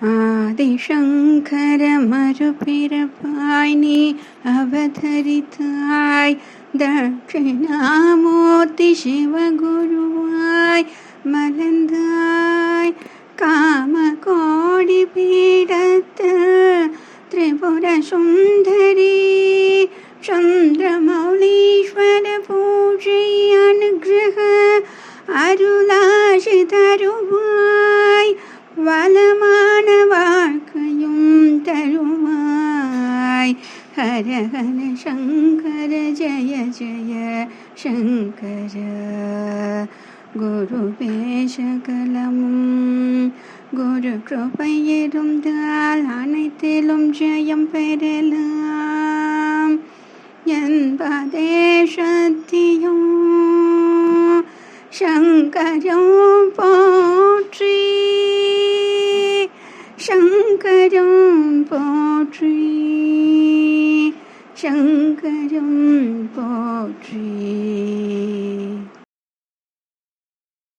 ஆதிசங்கர மறுபிறப்பாய் நீ அவதரித்தாய், தட்சிணாமூர்த்தி சிவகுருவாய் மலர்ந்தாய். காம கோடி பீடத்து திரிபுர சுந்தரி, சந்திரமௌலீஸ்வர பூஜை அனுகிரக அருளாசி தருவாய், வளமான வாழ்க்கையும் தருவாய். ஹர ஹர சங்கர ஜய ஜய சங்கர. குருவே சகலமும் குரு கிருபை இருந்தால் அனைத்திலும் ஜெயம் பெறலாம் என்பதே சத்தியம். சங்கரம் போற்றி, சங்கரம் போற்றி, சங்கரம் போற்றி.